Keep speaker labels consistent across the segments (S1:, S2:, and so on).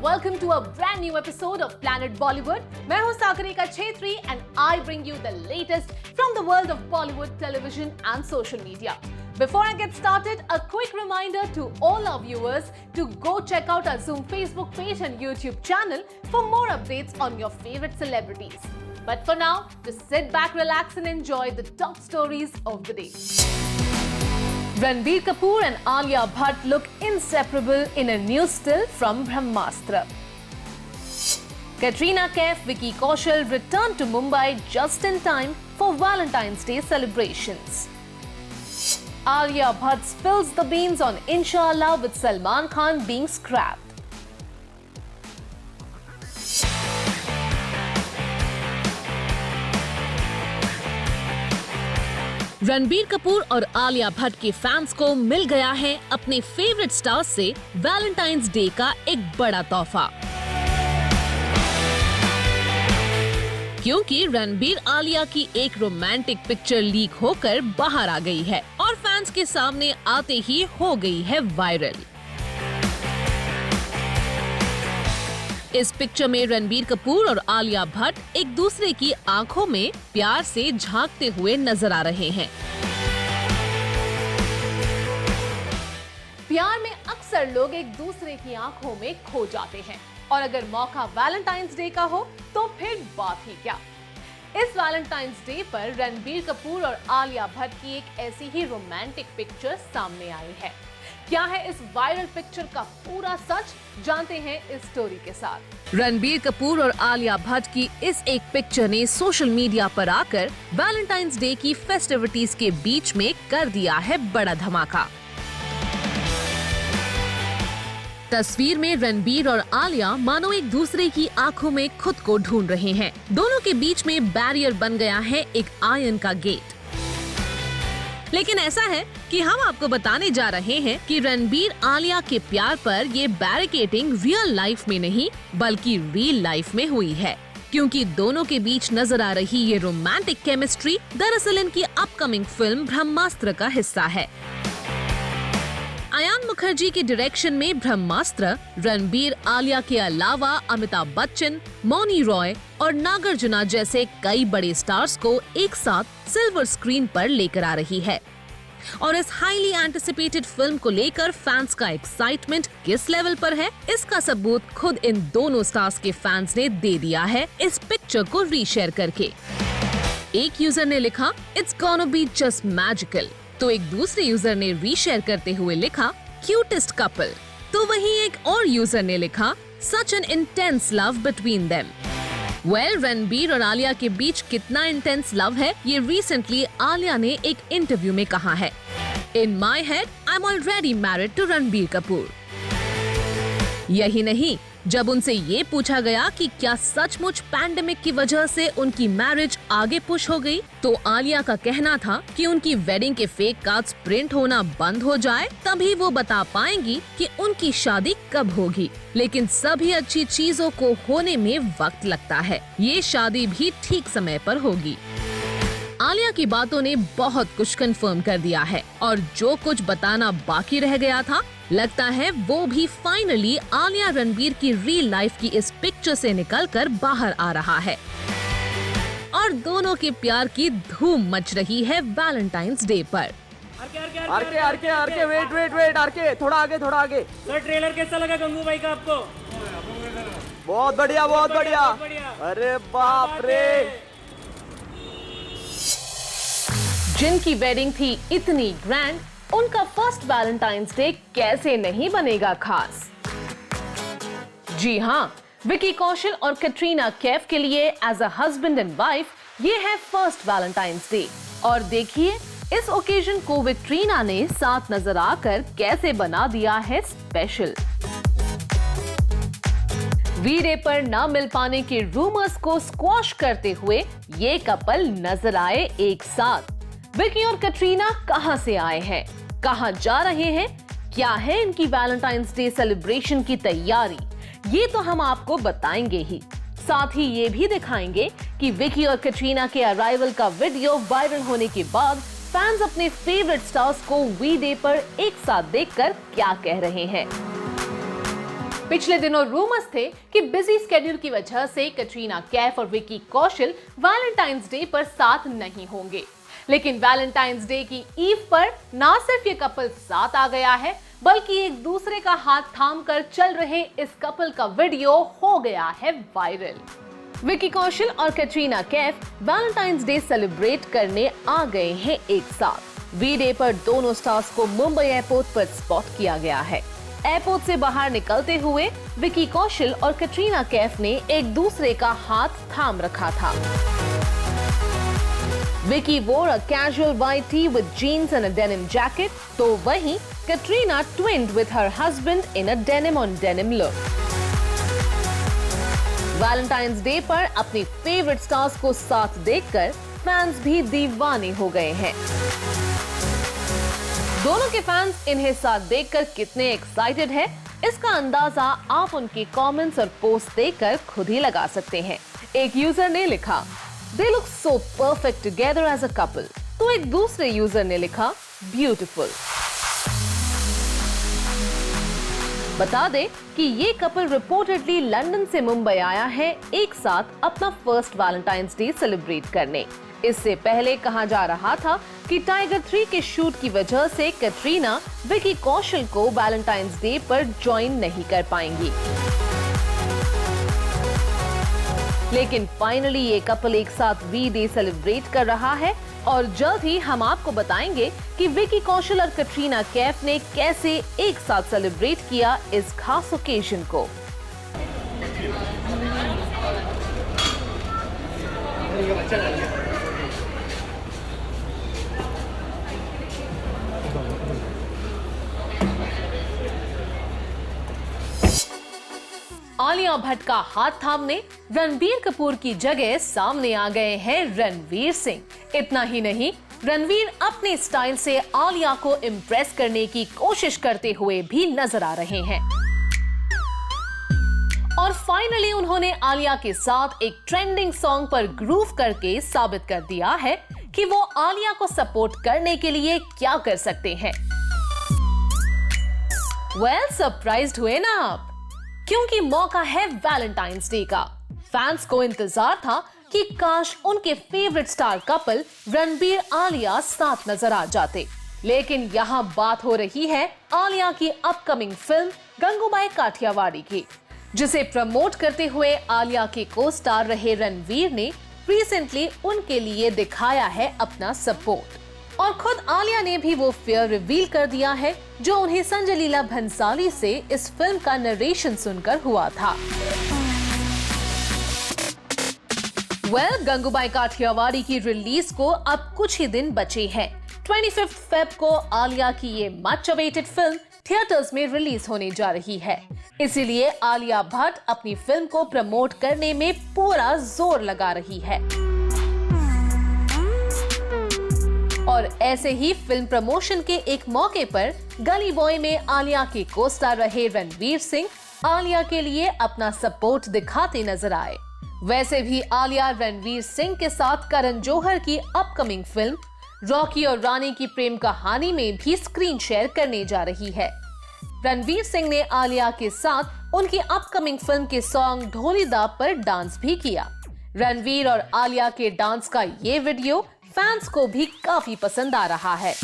S1: welcome to a brand new episode of Planet Bollywood. मैं हूँ Sagarika Chhetri and I bring you the latest from the world of Bollywood television and social media. Before I get started, a quick reminder to all our viewers to go check out our Zoom Facebook page and YouTube channel for more updates on your favorite celebrities. But for now, just sit back, relax and enjoy the top stories of the day. Ranbir Kapoor and Alia Bhatt look inseparable in a new still from Brahmastra. Katrina Kaif, Vicky Kaushal returned to Mumbai just in time for Valentine's Day celebrations. Alia Bhatt spills the beans on Inshallah with Salman Khan being scrapped. Ranbir Kapoor और आलिया भट्ट के fans को मिल गया है अपने favourite stars से Valentine's day का एक बड़ा तोहफा, क्योंकि रणबीर आलिया की एक रोमांटिक पिक्चर लीक होकर बाहर आ गई है और फैंस के सामने आते ही हो गई है वायरल। इस पिक्चर में रणबीर कपूर और आलिया भट्ट एक दूसरे की आंखों में प्यार से झांकते हुए नजर आ रहे हैं। प्यार में अक्सर लोग एक दूसरे की आंखों में खो जाते हैं और अगर मौका वैलेंटाइंस डे का हो तो फिर बात ही क्या। इस वैलेंटाइंस डे पर रणबीर कपूर और आलिया भट्ट की एक ऐसी ही रोमांटिक पिक्चर सामने आई है। क्या है इस वायरल पिक्चर का पूरा सच, जानते हैं इस स्टोरी के साथ। रणबीर कपूर और आलिया भट्ट की इस एक पिक्चर ने सोशल मीडिया पर आकर वैलेंटाइंस डे की फेस्टिविटीज के बीच में कर दिया है बड़ा धमाका। तस्वीर में रणबीर और आलिया मानो एक दूसरे की आंखों में खुद को ढूंढ रहे हैं। दोनों के बीच में बैरियर बन गया है एक आयरन का गेट। लेकिन ऐसा है कि हम आपको बताने जा रहे हैं कि रणबीर आलिया के प्यार पर ये बैरिकेडिंग रियल लाइफ में नहीं बल्कि रियल लाइफ में हुई है, क्योंकि दोनों के बीच नजर आ रही ये रोमांटिक केमिस्ट्री दरअसल इनकी अपकमिंग फिल्म ब्रह्मास्त्र का हिस्सा है। अयान मुखर्जी के डायरेक्शन में ब्रह्मास्त्र रणबीर आलिया के अलावा अमिताभ बच्चन, मौनी रॉय और नागार्जुना जैसे कई बड़े स्टार्स को एक साथ सिल्वर स्क्रीन पर लेकर आ रही है। और इस हाईली एंटिसिपेटेड फिल्म को लेकर फैंस का एक्साइटमेंट किस लेवल पर है, इसका सबूत खुद इन दोनों स्टार्स के फैंस ने दे दिया है इस पिक्चर को रीशेयर करके। एक यूजर ने लिखा, "It's gonna be just magical", तो एक दूसरे यूजर ने रीशेयर करते हुए लिखा, "क्यूटेस्ट कपल", तो वहीं एक और यूजर ने लिखा, "Such an intense love between them". Well, Ranbir और आलिया के बीच कितना इंटेंस लव है ये रिसेंटली आलिया ने एक इंटरव्यू में कहा है। "In my head, I'm already married to Ranbir Kapoor". यही नहीं, जब उनसे ये पूछा गया कि क्या सचमुच पैंडेमिक की वजह से उनकी मैरिज आगे पुश हो गई, तो आलिया का कहना था कि उनकी वेडिंग के फेक कार्ड्स प्रिंट होना बंद हो जाए तभी वो बता पाएंगी कि उनकी शादी कब होगी। लेकिन सभी अच्छी चीजों को होने में वक्त लगता है, ये शादी भी ठीक समय पर होगी। आलिया की बातों ने बहुत कुछ कंफर्म कर दिया है और जो कुछ बताना बाकी रह गया था, लगता है वो भी फाइनली आलिया रणबीर की रियल लाइफ की इस पिक्चर से निकलकर बाहर आ रहा है और दोनों के प्यार की धूम मच रही है वैलेंटाइंस डे पर।
S2: आरके वेट आरके थोड़ा आगे।
S3: सर, ट्रेलर कैसा लगा गंगू भाई का आपको?
S2: बहुत बढ़िया। अरे बाप रे,
S1: जिनकी वेडिंग थी इतनी ग्रैंड, उनका फर्स्ट वैलेंटाइंस डे कैसे नहीं बनेगा खास। जी हाँ, विकी कौशल और कैटरीना कैफ के लिए as a husband and wife ये है फर्स्ट वैलेंटाइंस डे। और देखिए इस ओकेजन को कैटरीना ने साथ नजर आकर कैसे बना दिया है स्पेशल। वी-डे पर न मिल पाने के रूमर्स को स्क्वॉश करते हुए ये कपल नजर आए एक साथ। विकी और कैटरीना कहां से आए हैं, कहां जा रहे हैं, क्या है इनकी वैलेंटाइंस डे सेलिब्रेशन की तैयारी, ये तो हम आपको बताएंगे ही। साथ ही ये भी दिखाएंगे कि विकी और कैटरीना के अराइवल का वीडियो वायरल होने के बाद फैंस अपने फेवरेट स्टार्स को वी-डे पर एक साथ देखकर क्या कह रहे हैं। पिछले दिनों रूमर्स थे कि बिजी स्केड्यूल की वजह से कटरीना कैफ और विकी कौशल वैलेंटाइंस डे पर साथ नहीं होंगे, लेकिन वैलेंटाइंस डे की ईव पर ना सिर्फ ये कपल साथ आ गया है, बल्कि एक दूसरे का हाथ थामकर चल रहे इस कपल का वीडियो हो गया है वायरल। विकी कौशल और Katrina Kaif Valentine's day celebrate करने आ गए हैं एक साथ। वी-डे पर दोनों स्टार्स को मुंबई एयरपोर्ट पर स्पॉट किया गया है। एयरपोर्ट से बाहर निकलते हुए विकी कौशल और कटरीना कैफ ने एक दूसरे का हाथ थाम रखा था। Vicky wore a casual white tee with jeans and a denim jacket, तो वहीं Katrina twinned with her husband in a denim on denim look। Valentine's day पर अपनी फेवरेट स्टार्स को साथ देखकर फैंस भी दीवाने हो गए हैं। दोनों के फैंस इन्हें साथ देखकर कितने एक्साइटेड हैं, इसका अंदाजा आप उनके कमेंट्स और पोस्ट देखकर खुद ही लगा सकते हैं। एक यूजर ने लिखा, "They look so perfect together as a couple." तो एक दूसरे यूजर ने लिखा, "Beautiful." बता दें कि ये कपल रिपोर्टेडली लंदन से मुंबई आया है एक साथ अपना फर्स्ट वैलेंटाइंस डे सेलिब्रेट करने। इससे पहले कहा जा रहा था कि टाइगर 3 के शूट की वजह से कटरीना विकी कौशल को वैलेंटाइंस डे पर ज्वाइन नहीं कर पाएंगी, लेकिन फाइनली ये कपल एक साथ वी-डे सेलिब्रेट कर रहा है और जल्द ही हम आपको बताएंगे कि विकी कौशल और कटरीना कैफ ने कैसे एक साथ सेलिब्रेट किया इस खास ओकेजन को। आलिया भट्ट का हाथ थामने रणबीर कपूर की जगह सामने आ गए हैं रणवीर सिंह। इतना ही नहीं, रणवीर अपने स्टाइल से आलिया को इम्प्रेस करने की कोशिश करते हुए भी नजर आ रहे हैं और फाइनली उन्होंने आलिया के साथ एक ट्रेंडिंग सॉन्ग पर ग्रूव करके साबित कर दिया है कि वो आलिया को सपोर्ट करने के लिए क्या कर सकते हैं। सरप्राइज्ड हुए ना आप, क्योंकि मौका है वैलेंटाइंस डे का। फैंस को इंतजार था कि काश उनके favourite star couple Ranbir Alia साथ नजर आ जाते, लेकिन यहाँ बात हो रही है आलिया की अपकमिंग फिल्म गंगूबाई काठियावाड़ी की, जिसे प्रमोट करते हुए आलिया के को स्टार रहे रणवीर ने रिसेंटली उनके लिए दिखाया है अपना सपोर्ट और खुद आलिया ने भी वो फेयर रिवील कर दिया है जो उन्हें संजय लीला भंसाली से इस फिल्म का नरेशन सुनकर हुआ था। गंगूबाई काठियावाड़ी की रिलीज को अब कुछ ही दिन बचे हैं। 25 फेब को आलिया की ये मच अवेटेड फिल्म थिएटर्स में रिलीज होने जा रही है, इसीलिए आलिया भट्ट अपनी फिल्म को प्रमोट करने में पूरा जोर लगा रही है। और ऐसे ही फिल्म प्रमोशन के एक मौके पर गली बॉय में आलिया के को स्टार रहे रणवीर सिंह आलिया के लिए अपना सपोर्ट दिखाते नजर आए। वैसे भी आलिया रणवीर सिंह के साथ करण जौहर की अपकमिंग फिल्म रॉकी और रानी की प्रेम कहानी में भी स्क्रीन शेयर करने जा रही है। रणवीर सिंह ने आलिया के साथ उनकी अपकमिंग फिल्म के सॉन्ग ढोली दा पर डांस भी किया। रणवीर और आलिया के डांस का ये वीडियो फैंस को भी काफी पसंद आ रहा है।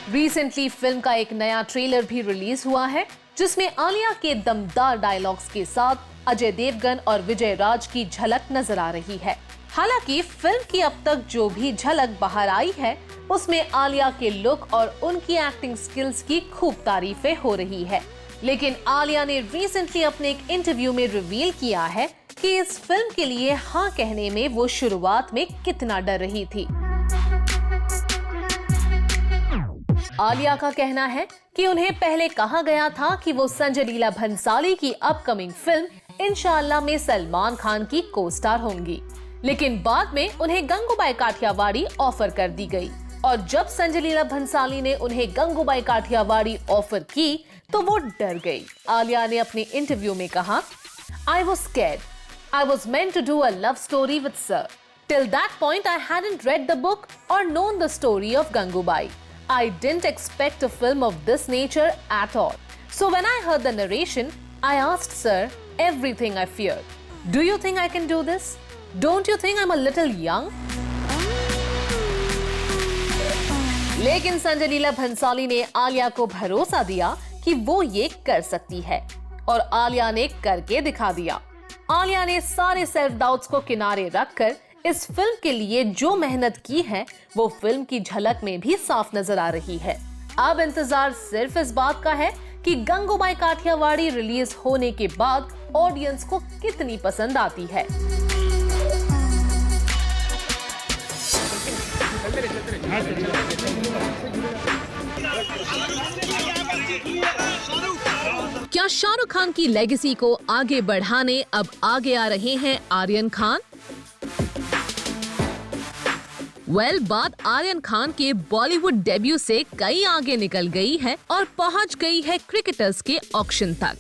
S1: रिसेंटली फिल्म का एक नया ट्रेलर भी रिलीज हुआ है, जिसमें आलिया के दमदार डायलॉग्स के साथ अजय देवगन और विजय राज की झलक नजर आ रही है। हालांकि फिल्म की अब तक जो भी झलक बाहर आई है, उसमें आलिया के लुक और उनकी एक्टिंग स्किल्स की खूब तारीफें हो रही है। लेकिन आलिया ने रिसेंटली अपने एक इंटरव्यू में रिवील किया है कि इस फिल्म के लिए हाँ कहने में वो शुरुआत में कितना डर रही थी। आलिया का कहना है कि उन्हें पहले कहा गया था कि वो संजय लीला भंसाली की अपकमिंग फिल्म इंशाअल्लाह में सलमान खान की को स्टार होंगी, लेकिन बाद में उन्हें गंगूबाई काठियावाड़ी ऑफर कर दी गई और जब संजय लीला भंसाली ने उन्हें गंगूबाई काठियावाड़ी ऑफर की तो वो डर गई। आलिया ने अपने इंटरव्यू में कहा, I was scared. I was meant to do a love story with Sir. Till that point I hadn't read the book or known the story of Gangubai. I didn't expect a film of this nature at all. So when I heard the narration, I asked Sir everything I feared. Do you think I can do this? Don't you think I'm a little young? लेकिन संजय लीला भंसाली ने आलिया को भरोसा दिया कि वो ये कर सकती है और आलिया ने करके दिखा दिया। आलिया ने सारे सेल्फ डाउट्स को किनारे रखकर इस फिल्म के लिए जो मेहनत की है वो फिल्म की झलक में भी साफ नजर आ रही है। अब इंतजार सिर्फ इस बात का है कि गंगूबाई काठियावाड़ी रिलीज होने के बाद ऑडियंस को कितनी पसंद आती है। क्या शाहरुख खान की लेगेसी को आगे बढ़ाने अब आगे आ रहे हैं आर्यन खान? बात आर्यन खान के बॉलीवुड डेब्यू से कई आगे निकल गई है और पहुंच गई है क्रिकेटर्स के ऑक्शन तक।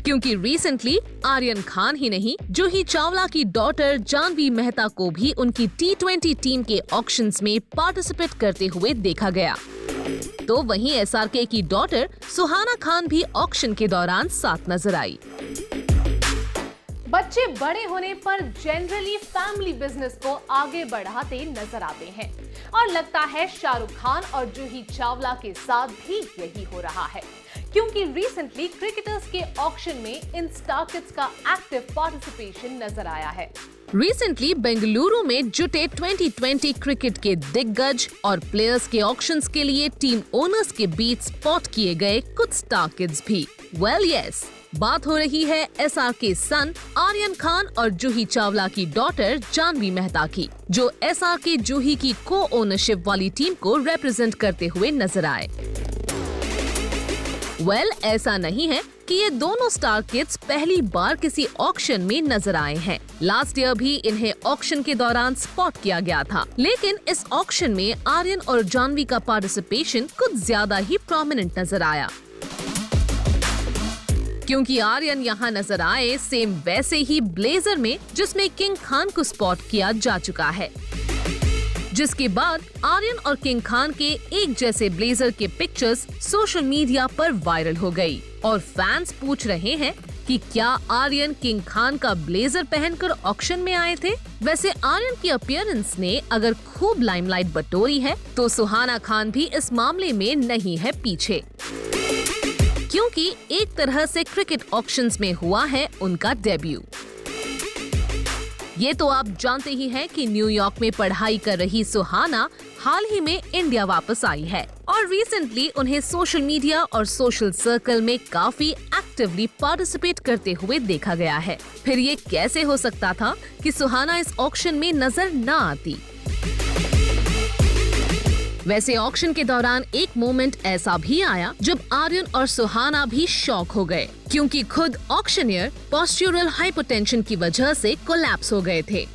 S1: क्योंकि रिसेंटली आर्यन खान ही नहीं, जूही चावला की डॉटर जानवी मेहता को भी उनकी T20 टीम के ऑक्शंस में पार्टिसिपेट करते हुए देखा गया। तो वहीं SRK की डॉटर सुहाना खान भी ऑक्शन के दौरान साथ नजर आई। बच्चे बड़े होने पर जनरली फैमिली बिजनेस को आगे बढ़ाते नजर आते हैं और लगता है शाहरुख खान और जूही चावला के साथ भी यही हो रहा है, क्योंकि रिसेंटली क्रिकेटर्स के ऑक्शन में इन स्टार किड्स का एक्टिव पार्टिसिपेशन नजर आया है। रिसेंटली बेंगलुरु में जुटे 2020 क्रिकेट के दिग्गज और प्लेयर्स के ऑक्शंस के लिए टीम ओनर्स के बीच स्पॉट किए गए कुछ स्टार किड्स भी। यस, बात हो रही है SRK सन आर्यन खान और जूही चावला की डॉटर जानवी मेहता की, जो SRK जूही की को ओनरशिप वाली टीम को रिप्रेजेंट करते हुए नजर आए। ऐसा नहीं है कि ये दोनों स्टार किड्स पहली बार किसी ऑक्शन में नजर आए हैं। लास्ट ईयर भी इन्हें ऑक्शन के दौरान स्पॉट किया गया था, लेकिन इस ऑक्शन में आर्यन और जानवी का पार्टिसिपेशन कुछ ज्यादा ही प्रोमिनेंट नजर आया। क्योंकि आर्यन यहाँ नजर आए सेम वैसे ही ब्लेजर में जिसमें किंग खान को स्पॉट किया जा चुका है, जिसके बाद आर्यन और किंग खान के एक जैसे ब्लेजर के पिक्चर्स सोशल मीडिया पर वायरल हो गई और फैंस पूछ रहे हैं कि क्या आर्यन किंग खान का ब्लेजर पहनकर ऑक्शन में आए थे। वैसे आर्यन की अपीयरेंस ने अगर खूब लाइमलाइट बटोरी है तो सुहाना खान भी इस मामले में नहीं है पीछे, क्योंकि एक तरह से क्रिकेट ऑक्शंस में हुआ है उनका डेब्यू। ये तो आप जानते ही हैं कि न्यूयॉर्क में पढ़ाई कर रही सुहाना हाल ही में इंडिया वापस आई है और रिसेंटली उन्हें सोशल मीडिया और सोशल सर्कल में काफी एक्टिवली पार्टिसिपेट करते हुए देखा गया है। फिर ये कैसे हो सकता था कि सुहाना इस ऑक्शन में नजर न आती। वैसे ऑक्शन के दौरान एक मोमेंट ऐसा भी आया जब आर्यन और सुहाना भी शॉक हो गए, क्योंकि खुद ऑक्शनियर पोस्चुरल हाइपोटेंशन की वजह से कोलैप्स हो गए थे।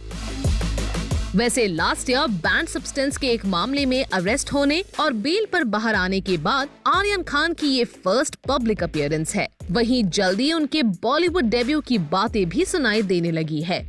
S1: वैसे लास्ट ईयर बैंड सब्सटेंस के एक मामले में अरेस्ट होने और बेल पर बाहर आने के बाद आर्यन खान की ये फर्स्ट पब्लिक अपीयरेंस है। वहीं जल्दी उनके बॉलीवुड डेब्यू की बातें भी सुनाई देने लगी है।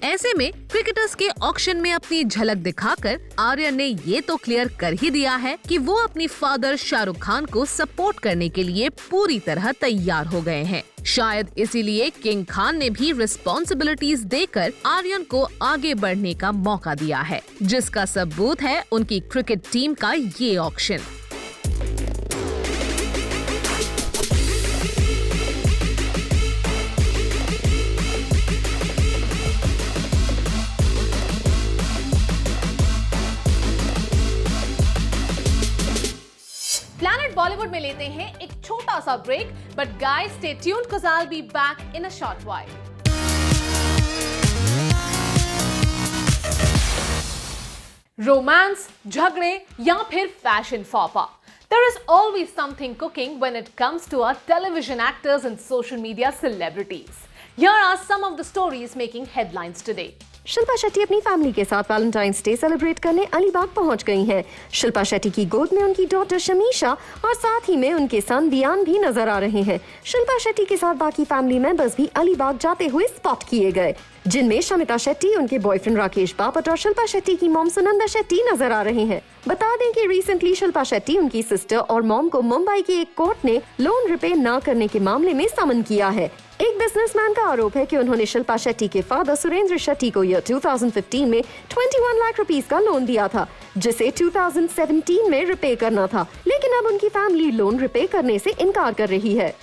S1: ऐसे में क्रिकेटर्स के ऑक्शन में अपनी झलक दिखाकर आर्यन ने ये तो क्लियर कर ही दिया है कि वो अपनी फादर शाहरुख खान को सपोर्ट करने के लिए पूरी तरह तैयार हो गए हैं। शायद इसीलिए किंग खान ने भी रिस्पॉन्सिबिलिटीज देकर आर्यन को आगे बढ़ने का मौका दिया है, जिसका सबूत है उनकी क्रिकेट टीम का ये ऑक्शन। प्लैनेट बॉलीवुड में लेते हैं एक छोटा सा break, but guys stay tuned cause I'll be back in a short while. Romance, झगड़े या फिर फैशन फॉपा, there is always something cooking when it comes to our television actors and social media celebrities. Here are some of the stories making headlines today.
S4: Shilpa Shetty अपनी family के साथ Valentine's day celebrate करने अलीबाग पहुंच गई हैं। शिल्पा शेट्टी की गोद में उनकी डॉटर शमीशा और साथ ही में उनके सन वियान भी नजर आ रहे हैं। शिल्पा शेट्टी के साथ बाकी फैमिली मेंबर्स भी अलीबाग जाते हुए स्पॉट किए गए, जिनमें शमिता शेट्टी, उनके बॉयफ्रेंड राकेश बापट और शिल्पा शेट्टी की मॉम सुनंदा शेट्टी नजर आ रहे हैं। बता दें कि रिसेंटली शिल्पा शेट्टी, उनकी सिस्टर और मॉम को मुंबई की एक कोर्ट ने लोन रिपे न करने के मामले में समन किया है। एक बिजनेसमैन का आरोप है कि उन्होंने शिल्पा शेट्टी के फादर सुरेंद्र शेट्टी को ईयर 2015 में 21 लाख रुपीस का लोन दिया था, जिसे 2017 में रिपे करना था, लेकिन अब उनकी फैमिली लोन रिपे करने से इनकार कर रही है।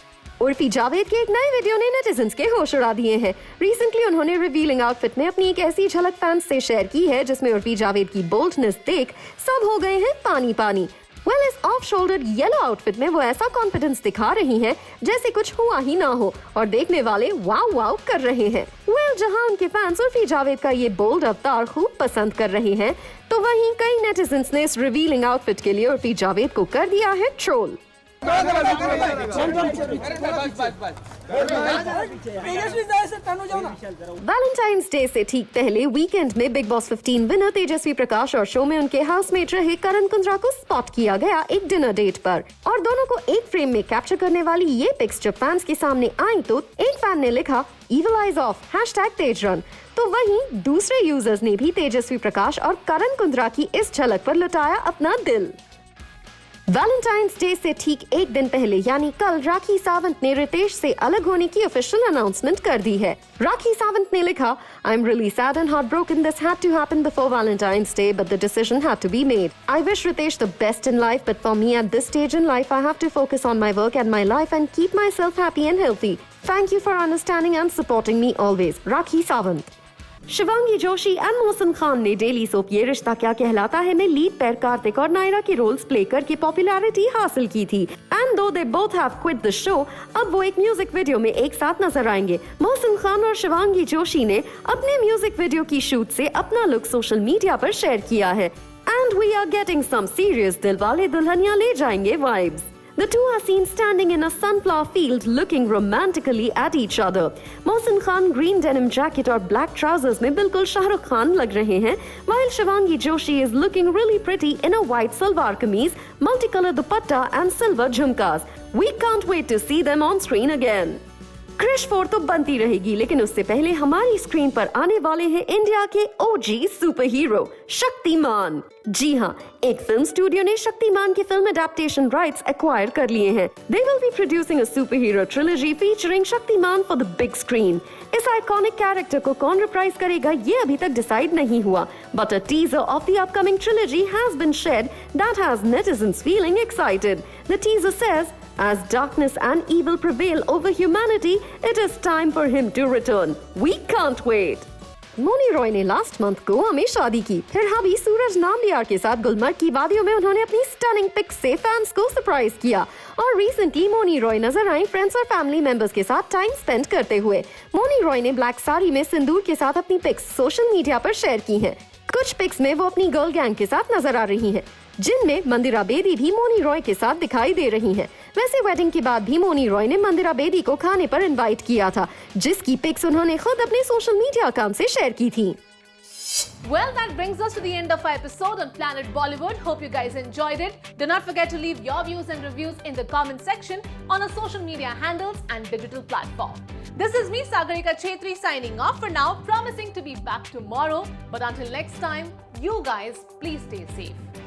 S4: उर्फी जावेद के एक नए वीडियो ने नेटिजन्स के होश उड़ा दिए हैं। रिसेंटली उन्होंने रिवीलिंग आउटफिट में अपनी एक ऐसी झलक फैंस से शेयर की है जिसमें उर्फी जावेद की बोल्डनेस देख सब हो गए हैं पानी पानी। इस ऑफ शोल्डर येलो आउटफिट में वो ऐसा कॉन्फिडेंस दिखा रही हैं जैसे कुछ हुआ ही ना हो और देखने वाले वाव वाव कर रहे हैं। जहां उनके फैंस उर्फी जावेद का ये बोल्ड अवतार खूब पसंद कर रहे हैं, तो वहीं कई नेटिजन्स ने इस रिवीलिंग आउटफिट के लिए उर्फी जावेद को कर दिया है ट्रोल। वैलेंटाइंस डे से ठीक पहले वीकेंड में big boss 15 winner Tejasswi Prakash और शो में उनके हाउसमेट रहे करण कुंद्रा को स्पॉट किया गया एक डिनर डेट पर, और दोनों को एक फ्रेम में कैप्चर करने वाली ये पिक्स जब फैंस के सामने आई तो एक फैन ने लिखा evil eyes off #तेजरन, तो वहीं दूसरे यूजर्स ने भी तेजस्वी प्रकाश और करण कुंद्रा की इस झलक पर लुटाया अपना दिल। वैलेंटाइंस डे से ठीक एक दिन पहले यानी कल राखी सावंत ने रितेश से अलग होने की ऑफिशियल अनाउंसमेंट कर दी है। राखी सावंत ने लिखा, I am really sad and heartbroken, this had to happen before Valentine's Day but the decision had to be made. I wish Ritesh the best in life but for me at this stage in life I have to focus on my work and my life and keep my self happy and healthy. Thank you for understanding and supporting me always, Rakhi Sawant. Shivangi Joshi and Mohsin Khan ने daily soap ये रिश्ता क्या कहलाता है में lead pair Kartik और नायरा के roles play करके पॉपुलैरिटी हासिल की थी। एंड दो they both have quit the show, अब वो एक म्यूजिक वीडियो में एक साथ नजर आएंगे। मोहसिन खान और शिवांगी जोशी ने अपने म्यूजिक वीडियो की शूट से अपना लुक सोशल मीडिया पर शेयर किया है। And we are getting some serious Dilwale Dulhania Le Jayenge vibes. The two are seen standing in a sunflower field looking romantically at each other. Mohsin Khan green denim jacket और black trousers में बिल्कुल शाहरुख खान लग रहे हैं, while Shivangi Joshi is looking really pretty in a white salwar kameez, multicolored dupatta and silver झुमकास. We can't wait to see them on screen again. Krrish 4 तो बनती रहेगी, लेकिन उससे पहले हमारी स्क्रीन पर आने वाले हैं इंडिया के ओजी सुपर हीरो शक्तिमान। जी हाँ, एक फिल्म स्टूडियो ने शक्तिमान के फिल्म अडेप्टेशन राइट्स एक्वायर कर लिए हैं। They will be producing a superhero trilogy featuring Shaktimaan for the big screen. इस आइकॉनिक कैरेक्टर को कौन रिप्राइज करेगा ये अभी तक डिसाइड नहीं हुआ, but a teaser of the upcoming trilogy has been shared that has netizens feeling excited. The teaser says, as darkness and evil prevail over humanity, it is time for him to return. We can't wait. Moni Roy ने last month Goa में शादी की, फिर हबी सूरज नामलियार के साथ गुलमर्ग की वादियों में उन्होंने अपनी स्टनिंग पिक्स से फैंस को सरप्राइज किया। और रिसेंटली मोनी रॉय नजर आई फ्रेंड्स और फैमिली मेंबर्स के साथ टाइम स्पेंड करते हुए। मोनी रॉय ने ब्लैक साड़ी में सिंदूर के साथ अपनी पिक्स सोशल मीडिया पर शेयर की हैं। कुछ पिक्स में वो अपनी गर्ल गैंग के साथ नजर आ रही हैं, जिनमें मंदिरा बेदी भी मोनी रॉय के साथ दिखाई दे रही हैं। वैसे वेडिंग के बाद भी मोनी रॉय ने मंदिरा बेदी को खाने पर इनवाइट किया था, जिसकी पिक्स उन्होंने खुद अपने सोशल मीडिया अकाउंट से शेयर की थी।
S1: Well, that brings us to the end of our episode on Planet Bollywood. Hope you guys enjoyed it. Do not forget to leave your views and reviews in the comment section on our social media handles and digital platform. This is me, Sagarika Chetri, signing off for now, promising to be back tomorrow. But until next time, you guys, please stay safe.